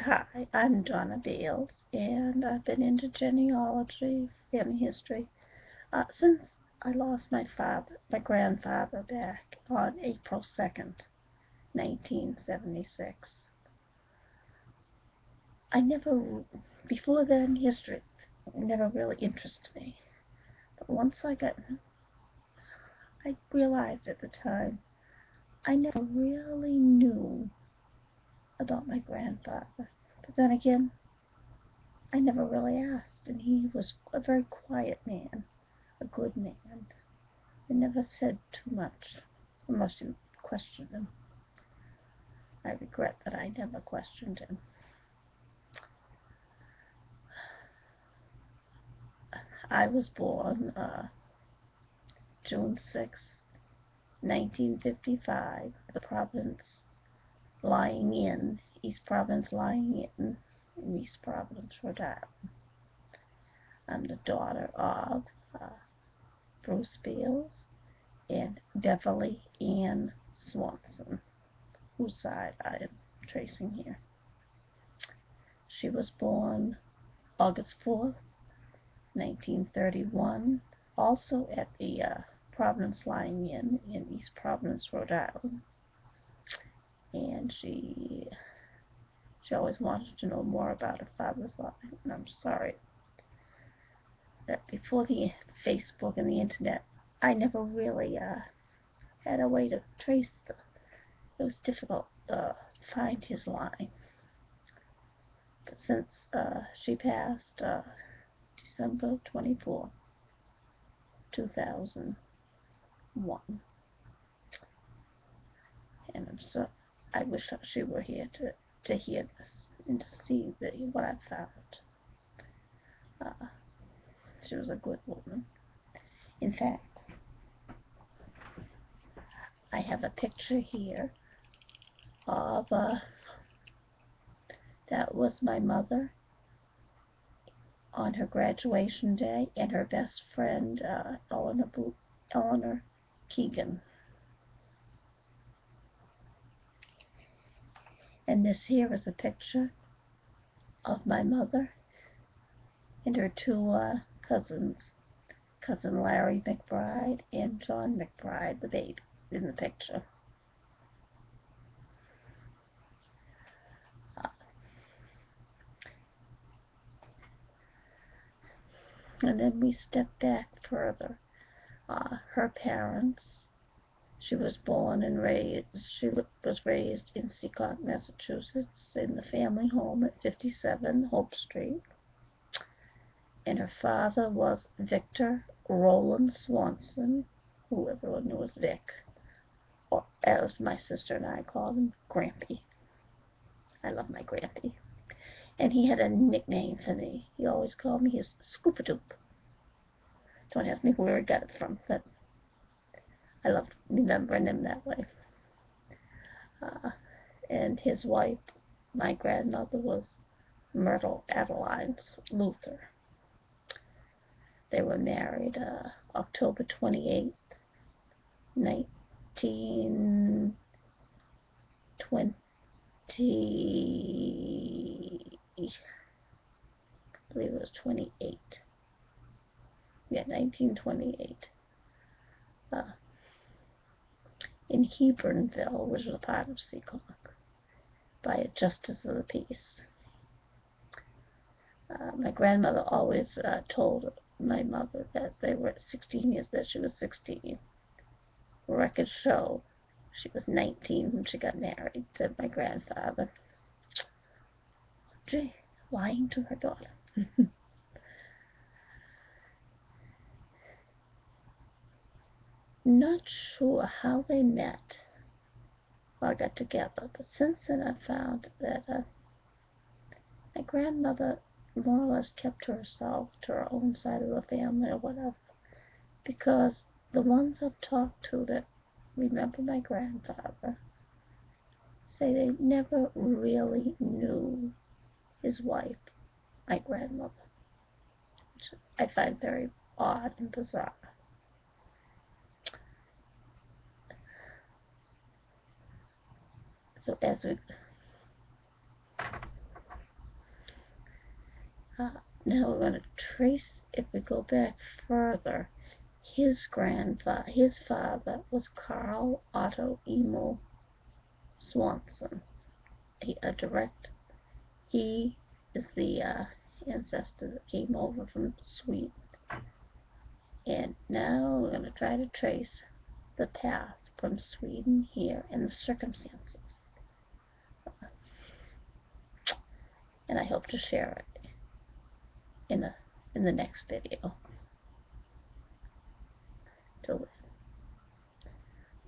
Hi, I'm Donna Beals, and I've been into genealogy, family history, since I lost my grandfather back on April 2nd, 1976. I never, before then, history never really interested me. But once I realized at the time, I never really knew about my grandfather. But then again, I never really asked, and he was a very quiet man, a good man. I never said too much, unless you questioned him. I regret that I never questioned him. I was born June 6, 1955, the province lying in, East Province lying in East Providence, Rhode Island. I'm the daughter of Bruce Beals and Beverly Ann Swanson, whose side I am tracing here. She was born August 4th, 1931, also at the Providence lying in East Providence, Rhode Island. And she always wanted to know more about her father's life. And I'm sorry that before the Facebook and the internet, I never really had a way to trace them. It was difficult to find his line. But since she passed December 24, 2001, and I wish she were here to hear this and to see what I found. She was a good woman. In fact, I have a picture here of that was my mother on her graduation day, and her best friend, Eleanor Keegan. And this here is a picture of my mother and her two cousins, cousin Larry McBride and John McBride, the baby, in the picture. And then we step back further. Her parents, she was raised in Seacon, Massachusetts, in the family home at 57 Hope Street. And her father was Victor Roland Swanson, who everyone knew as Vic, or as my sister and I called him, Grampy. I love my Grampy. And he had a nickname for me. He always called me his Scoopadoop. Don't ask me where he got it from, but I love remembering him that way. And his wife, my grandmother, was Myrtle Adeline Luther. They were married October 28th, 1920. I believe it was 28. Yeah, 1928. In Hebronville, which was a part of Seacon, by a justice of the peace. My grandmother always told my mother that they were 16 years, that she was 16. Records show she was 19 when she got married to my grandfather. Gee, lying to her daughter. Not sure how they met or got together, but since then I found that my grandmother more or less kept to herself, to her own side of the family or whatever, because the ones I've talked to that remember my grandfather say they never really knew his wife, my grandmother, which I find very odd and bizarre. So Now we're going to trace, if we go back further, his father was Carl Otto Emil Swanson. He is the ancestor that came over from Sweden. And now we're going to try to trace the path from Sweden here and the circumstances. And I hope to share it in the next video. Till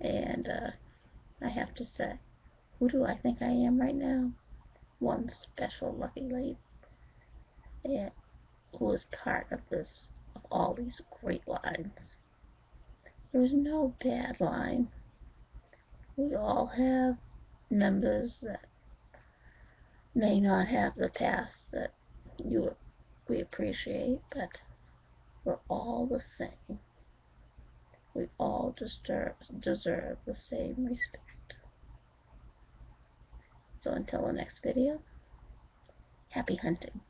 then. And I have to say, who do I think I am right now? One special lucky lady, and who is part of all these great lines. There's no bad line. We all have members that may not have the past that we appreciate, but we're all the same. We all deserve the same respect. So until the next video, happy hunting.